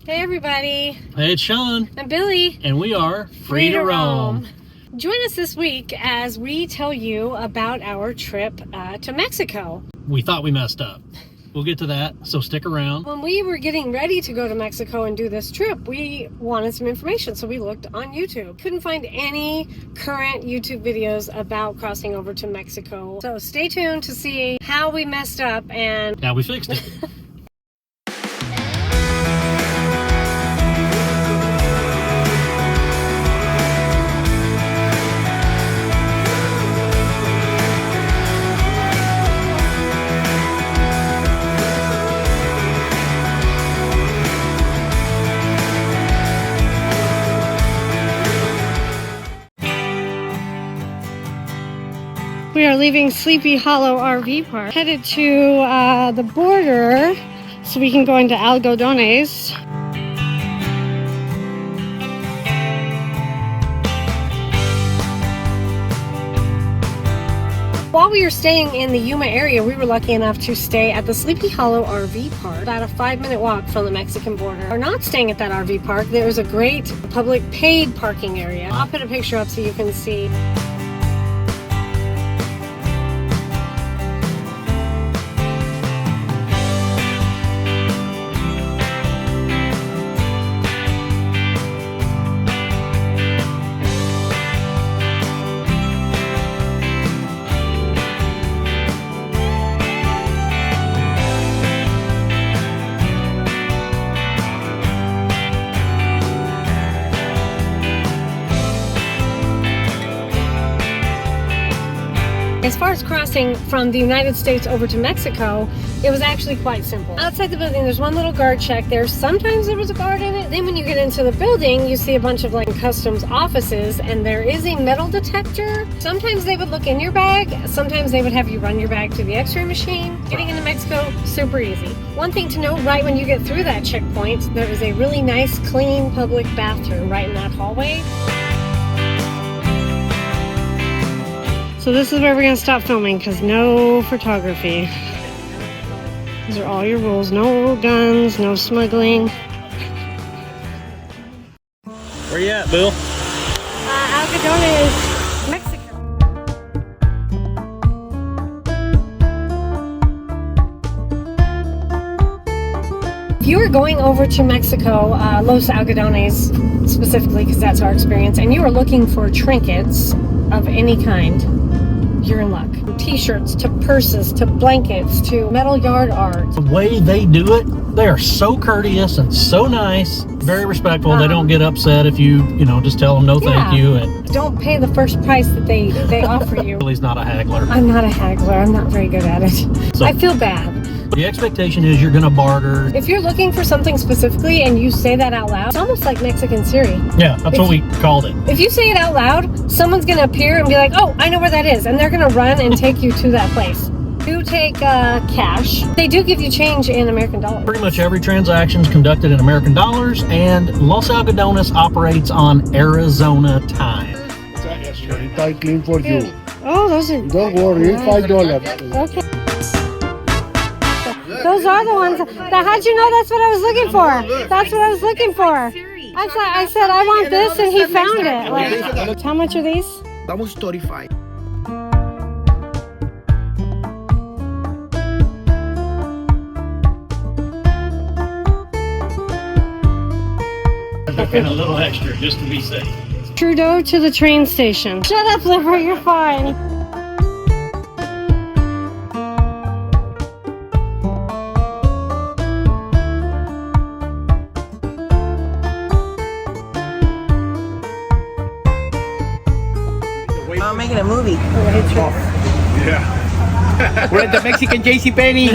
Hey everybody. Hey, it's Shawn and Billie. And we are Free to Roam. Join us this week as we tell you about our trip to Mexico. We thought we messed up. We'll get to that, so stick around. When we were getting ready to go to Mexico and do this trip, we wanted some information, so we looked on YouTube. Couldn't find any current YouTube videos about crossing over to Mexico. So stay tuned to see how we messed up and how we fixed it. We are leaving Sleepy Hollow RV Park, headed to the border so we can go into Algodones. While we were staying in the Yuma area, we were lucky enough to stay at the Sleepy Hollow RV Park, about a 5-minute walk from the Mexican border. We're not staying at that RV park. There's a great public paid parking area. I'll put a picture up so you can see. As far as crossing from the United States over to Mexico, it was actually quite simple. Outside the building, there's one little guard check there. Sometimes there was a guard in it. Then when you get into the building, you see a bunch of customs offices, and there is a metal detector. Sometimes they would look in your bag. Sometimes they would have you run your bag through the x-ray machine. Getting into Mexico, super easy. One thing to note, right when you get through that checkpoint, there is a really nice, clean public bathroom right in that hallway. So this is where we're going to stop filming because no photography. These are all your rules. No guns, no smuggling. Where you at, Bill? Algodones, Mexico. If you are going over to Mexico, Los Algodones specifically, because that's our experience, and you are looking for trinkets of any kind, you're in luck. T-shirts to purses to blankets to metal yard art. The way they do it, they are so courteous and so nice, very respectful. They don't get upset if you just tell them no thank you. And don't pay the first price that they offer you. Billie's not a haggler. I'm not a haggler. I'm not very good at it. So, I feel bad. The expectation is you're going to barter. If you're looking for something specifically and you say that out loud, it's almost like Mexican Siri. Yeah, that's what we called it. If you say it out loud, someone's going to appear and be like, oh, I know where that is. And they're going to run and take you to that place. Do take cash. They do give you change in American dollars. Pretty much every transaction is conducted in American dollars, and Los Algodones operates on Arizona time. I clean for you. Oh, those are... Don't worry, $5. Okay. Those are the ones. How'd you know that's what I was looking for? That's what I was looking for. I said I want this, and he found it. How much are these? Vamos 35. And a little extra just to be safe. Trudeau to the train station. Shut up, Liver, you're fine. I'm making a movie. Yeah. We're at the Mexican JCPenney.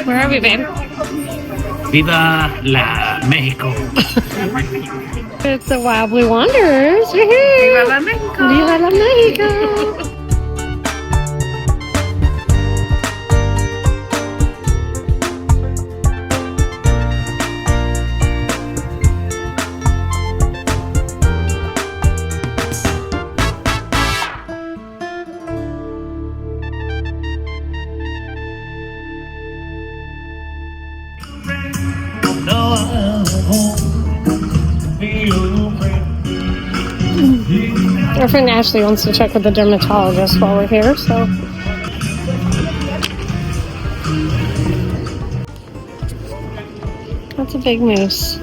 Where are we, babe? Viva la Mexico. It's the Wild Blue Wanderers. Viva la Mexico. Viva la Mexico. Our friend Ashley wants to check with the dermatologist while we're here, so. That's a big moose.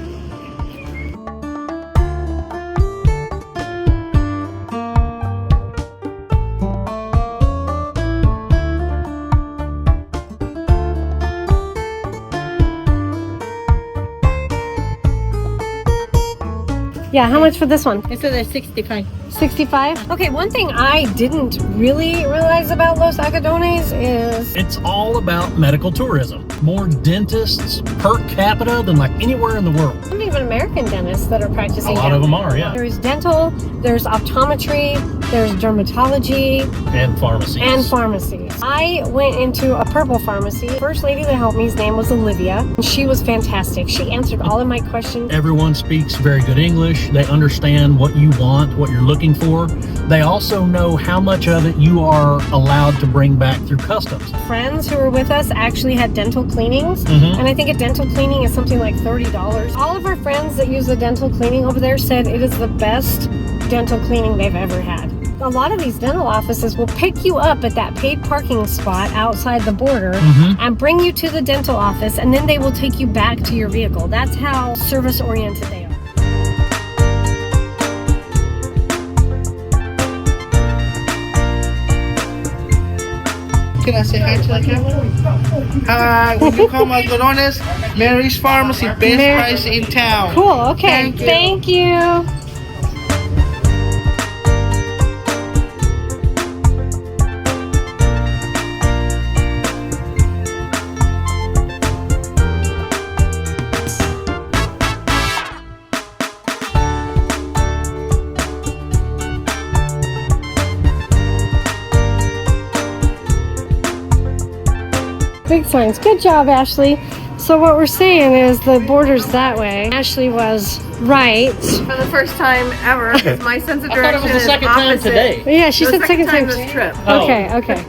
Yeah, how much for this one? This is 65. 65? Okay, one thing I didn't really realize about Los Algodones is It's all about medical tourism. More dentists per capita than like anywhere in the world. some even American dentists that are practicing. A lot down of them there. are, yeah. There's dental, there's optometry, there's dermatology, And pharmacies. and pharmacies. I went into a purple pharmacy. The first lady that helped me's name was Olivia, and she was fantastic. She answered all of my questions. Everyone speaks very good English. They understand what you want, what you're looking for. They also know how much of it you are allowed to bring back through customs. Friends who were with us actually had dental cleanings, Mhm. and I think a dental cleaning is something like $30. All of our friends that use the dental cleaning over there said it is the best dental cleaning they've ever had. A lot of these dental offices will pick you up at that paid parking spot outside the border Mhm. and bring you to the dental office, and then they will take you back to your vehicle. That's how service oriented they are. Can I say hi to the camera? Hi, when you come Algodones, Mary's Pharmacy, best Mary- price in town. Cool, okay. Thank you. Thank you. Big signs. Good job, Ashley. So what we're saying is the border's that way. Ashley was right. For the first time ever, because my sense of I thought it direction was the is second time opposite. today. Yeah, she The said second time. this trip. Oh. Okay, okay.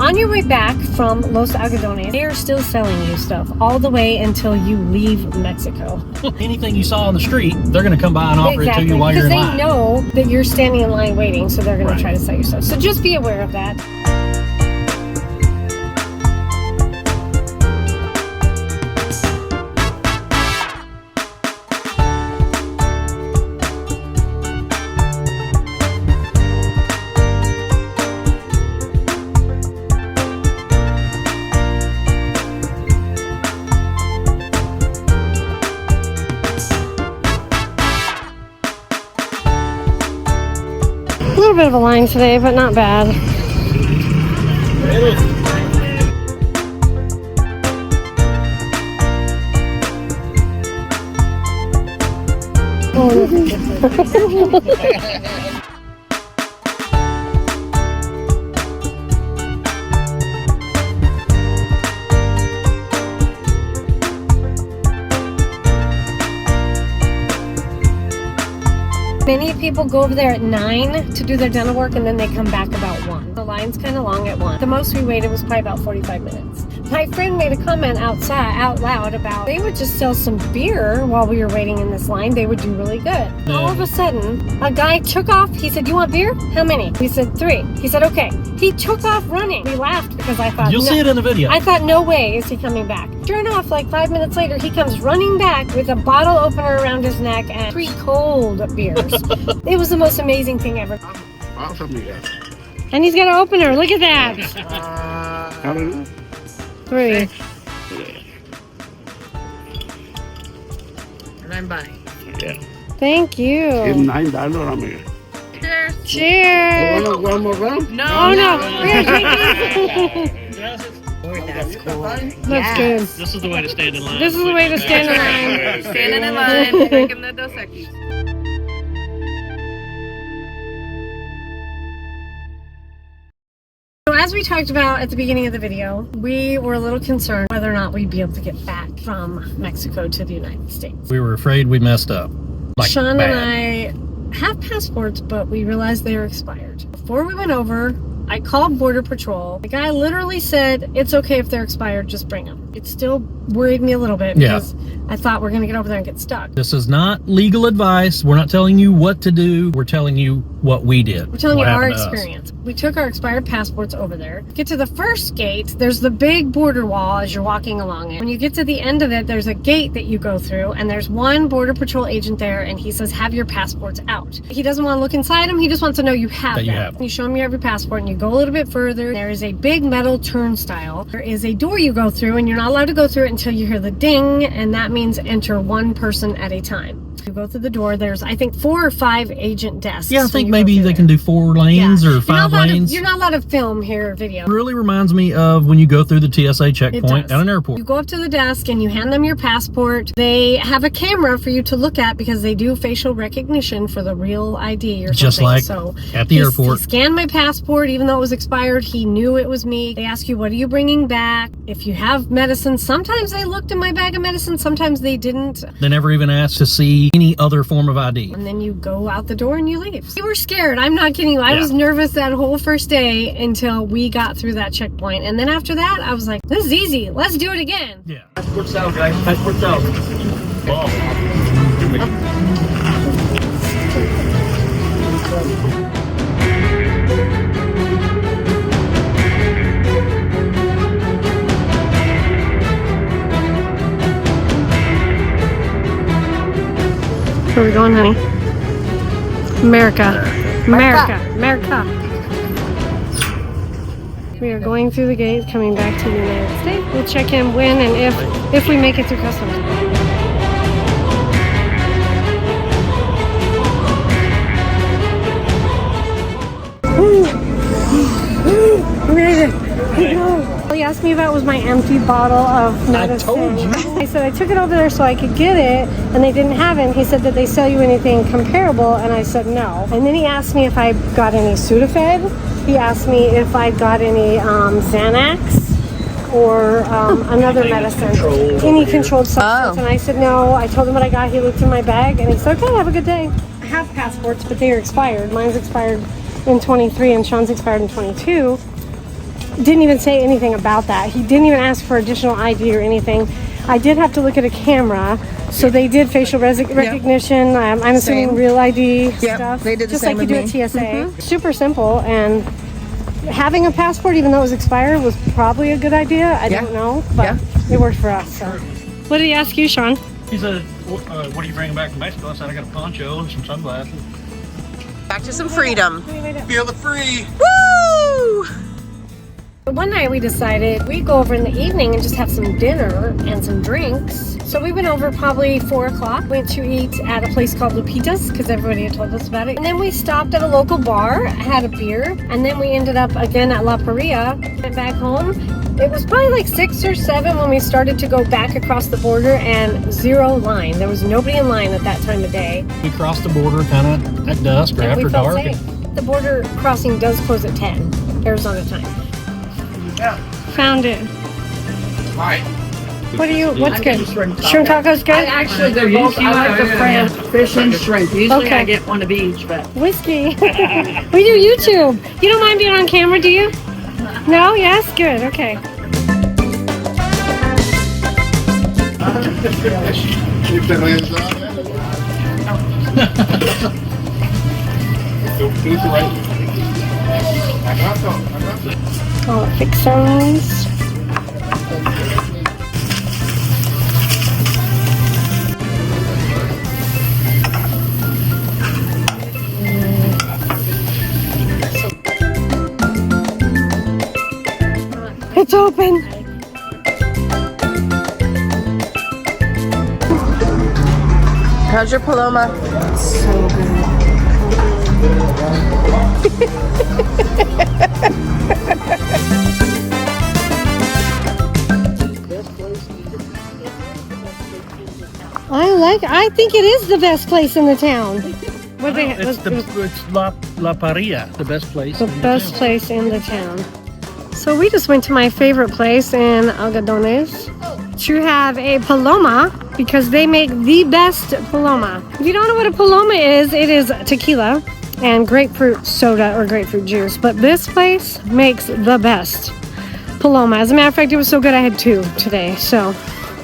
On your way back from Los Algodones, they are still selling you stuff all the way until you leave Mexico. Anything you saw on the street, they're going to come by and offer it to you while you're because in they line. know that you're standing in line waiting, so they're going Right. to try to sell you stuff. So just be aware of that. A little bit of a line today, but not bad. Many people go over there at 9 to do their dental work, and then they come back about 1. The line's kind of long at 1. The most we waited was probably about 45 minutes. My friend made a comment out loud about they would just sell some beer while we were waiting in this line. They would do really good. All of a sudden, a guy took off. He said, "You want beer? How many?" We said 3. He said, "Okay." He took off running. We laughed because I thought, You'll no, see it in the video. I thought, no way is he coming back. Sure enough, like 5 minutes later, he comes running back with a bottle opener around his neck and 3 cold beers. It was the most amazing thing ever. Awesome, yeah. And he's got an opener. Look at that. How many? 3. And I'm buying. Yeah. Thank It's you. $9, amiga. Cheers. Cheers. You want one more round? No. Oh no, we're drinking. That's cool. That's good. This is the way to stand in line. This is the way to stand in line. Standing in line, drinking the Dos Equis. So as we talked about at the beginning of the video, we were a little concerned whether or not we'd be able to get back from Mexico to the United States. We were afraid we messed up. Like, Shawn bad. and I have passports, but we realized they were expired. Before we went over, I called Border Patrol. The guy literally said, it's okay if they're expired, just bring them. It still worried me a little bit because I thought we're going to get over there and get stuck. This is not legal advice. We're not telling you what to do. We're telling you what we did. We're telling you what our happened to us. experience. We took our expired passports over there. Get to the first gate, there's the big border wall as you're walking along it. When you get to the end of it, there's a gate that you go through, and there's one Border Patrol agent there, and he says, have your passports out. He doesn't want to look inside them, he just wants to know you have them. You show him you have your passport, and you go a little bit further. There is a big metal turnstile. There is a door you go through, and you're not allowed to go through it until you hear the ding, and that means enter one person at a time. You go through the door, there's I think 4 or 5 agent desks. Yeah, I think maybe they can do 4 lanes or 5 lanes. You're not allowed to film here video. It really reminds me of when you go through the TSA checkpoint at an airport. You go up to the desk and you hand them your passport. They have a camera for you to look at because they do facial recognition for the real ID or something. Just like at the airport. He scanned my passport even though it was expired. He knew it was me. They ask you, what are you bringing back? If you have medicine, sometimes they looked in my bag of medicine, sometimes they didn't. They never even asked to see any other form of ID. And then you go out the door and you leave. We were scared. I'm not kidding you. I was nervous that whole first day until we got through that checkpoint. And then after that, I was like, this is easy. Let's do it again. Yeah. Passport out, guys. Passport out. Where are we going, honey? America. America. America. We are going through the gate, coming back to the United States. We'll check in when and if we make it through customs. We made it. All he asked me about was my empty bottle of medicine. I told you. I said I took it over there so I could get it, and they didn't have it. And he said, did they sell you anything comparable? And I said no. And then he asked me if I got any Sudafed. He asked me if I got any Xanax or another medicine, any controlled substance. And I said no. I told him what I got. He looked in my bag, and he said, okay, have a good day. I have passports, but they are expired. Mine's expired in 23, and Sean's expired in 22. Didn't even say anything about that. He didn't even ask for additional ID or anything. I did have to look at a camera, so they did facial recognition. I'm assuming real ID stuff. They did the just same like you with do me. at TSA. Super simple, and having a passport, even though it was expired, was probably a good idea. I don't know, but it worked for us. So. What did he ask you, Sean? He said, what are you bringing back from Mexico? I said, I got a poncho and some sunglasses. Back to some freedom. Feel the free. Woo! One night we decided we'd go over in the evening and just have some dinner and some drinks. So we went over probably 4 o'clock. Went to eat at a place called Lupita's because everybody had told us about it. And then we stopped at a local bar, had a beer, and then we ended up again at La Paria. Went back home. It was probably like 6 or 7 when we started to go back across the border, and 0 line. There was nobody in line at that time of day. We crossed the border kind of at dusk or And after we felt dark. safe. The border crossing does close at 10, Arizona time. Found it. Hi. What's good? Shrimp tacos good? Actually, they're both. I like the fish and shrimp. Usually I get one of each, but Whiskey. We do YouTube. You don't mind being on camera, do you? No? Yes? Good. Okay. All the fixins. It's open. How's your Poloma? So good. I think it is the best place in the town. What they, It's La Paria, the best place. the best place in the town. So we just went to my favorite place in Algodones to have a Poloma because they make the best Poloma. If you don't know what a Poloma is, it is tequila. and grapefruit soda or grapefruit juice. But this place makes the best Poloma. As a matter of fact, it was so good I had 2 today. So,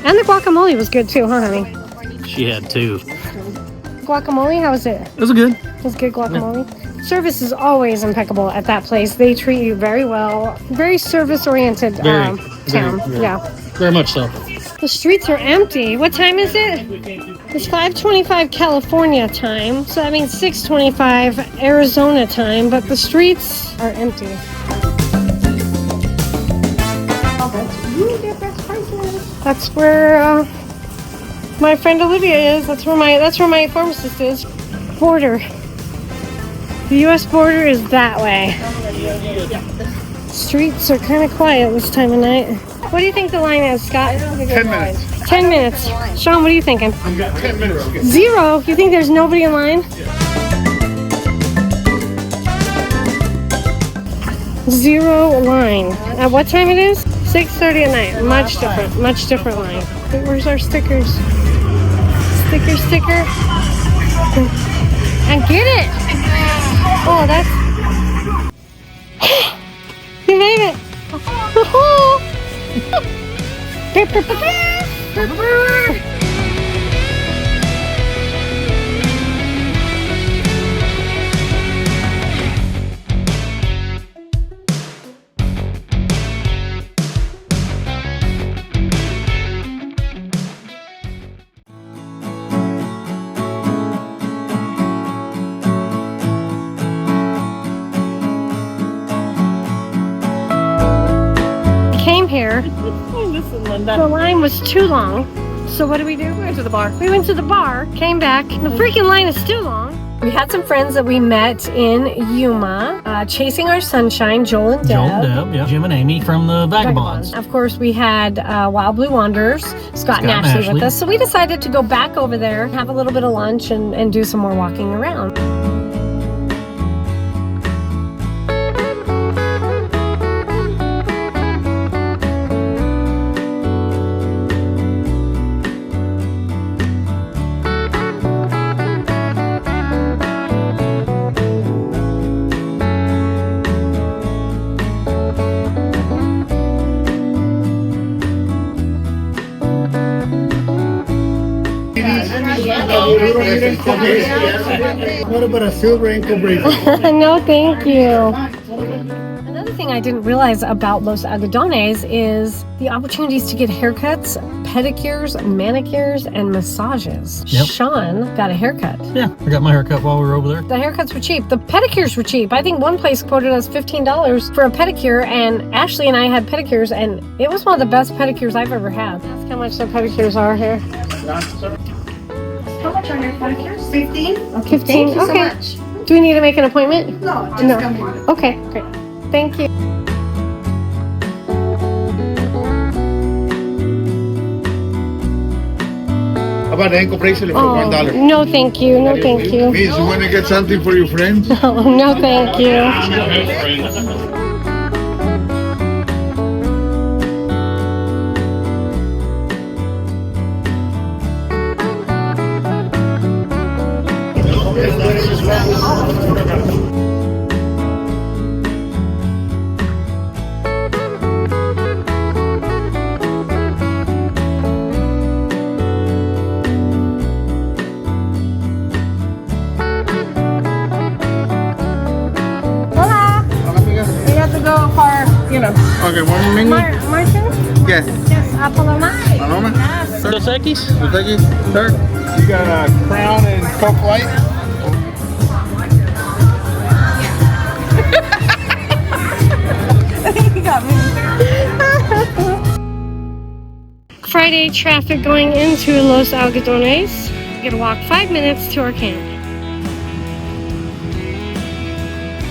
and the guacamole was good too, huh, honey? She had 2. Guacamole, how was it? It was good. It was good guacamole. Yeah. Service is always impeccable at that place. They treat you very well. Very service-oriented town. Yeah. Very much so. The streets are empty. What time is it? It's 5:25 California time, so that means 6:25 Arizona time, but the streets are empty. That's where my friend Olivia is. That's where my pharmacist is. Border. The U.S. border is that way. Streets are kind of quiet this time of night. What do you think the line is, Scott? 10 minutes. 10 minutes. Shawn, what are you thinking? 10 minutes. 0? You think there's nobody in line? 0 line. At what time it is? 6:30 at night. Much different line. Where's our stickers? Sticker. And get it! Oh, that's... You made it! Came here. The line was too long. So what did we do? We went to the bar. We went to the bar, came back. The freaking line is still long. We had some friends that we met in Yuma, chasing our sunshine, Joel and Deb. Yeah. Jim and Amy from the Vagabonds. Of course, we had Wild Blue Wanderers, Scott and Ashley with us. So we decided to go back over there, have a little bit of lunch, and do some more walking around. What about a silver ankle bracelet? No, thank you. Another thing I didn't realize about Los Algodones is the opportunities to get haircuts, pedicures, manicures, and massages. Yep. Shawn got a haircut. Yeah, I got my haircut while we were over there. The haircuts were cheap. The pedicures were cheap. I think one place quoted us $15 for a pedicure, and Ashley and I had pedicures, and it was one of the best pedicures I've ever had. Ask how much the pedicures are here. How much are your pedicures? 15? Okay, 15. thank you so Okay. much. Do we need to make an appointment? No, just No. come on. Okay, great. Thank you. How about the ankle bracelet for Oh, $1? no, thank you. No, thank you. Miss, you want to get something for your friends? Oh, no, thank you. Hola. We have to go for, you know, Okay, one menu? Martin? Yes. Yes, Poloma. Paloma? Dos Equis? Thank you. Sir, you got a Crown and Coke Light? Friday traffic going into Los Algodones. We're gonna walk 5 minutes to our camp.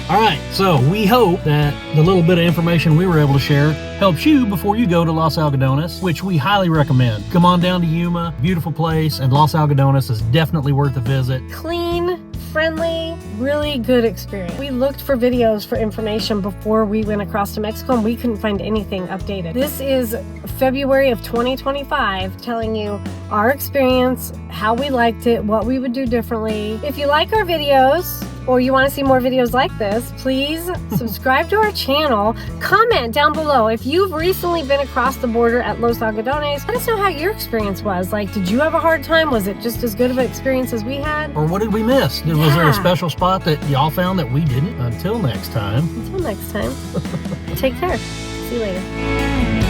All right, so we hope that the little bit of information we were able to share helps you before you go to Los Algodones, which we highly recommend. Come on down to Yuma, beautiful place, and Los Algodones is definitely worth a visit. Clean, friendly, really good experience. We looked for videos for information before we went across to Mexico, and we couldn't find anything updated. This is February of 2025 telling you our experience, how we liked it, what we would do differently. If you like our videos, or you want to see more videos like this, please subscribe to our channel. Comment down below if you've recently been across the border at Los Algodones. Let us know how your experience was. Like, did you have a hard time? Was it just as good of an experience as we had? Or what did we miss? Was there a special spot that y'all found that we didn't? Until next time. Until next time, take care. See you later.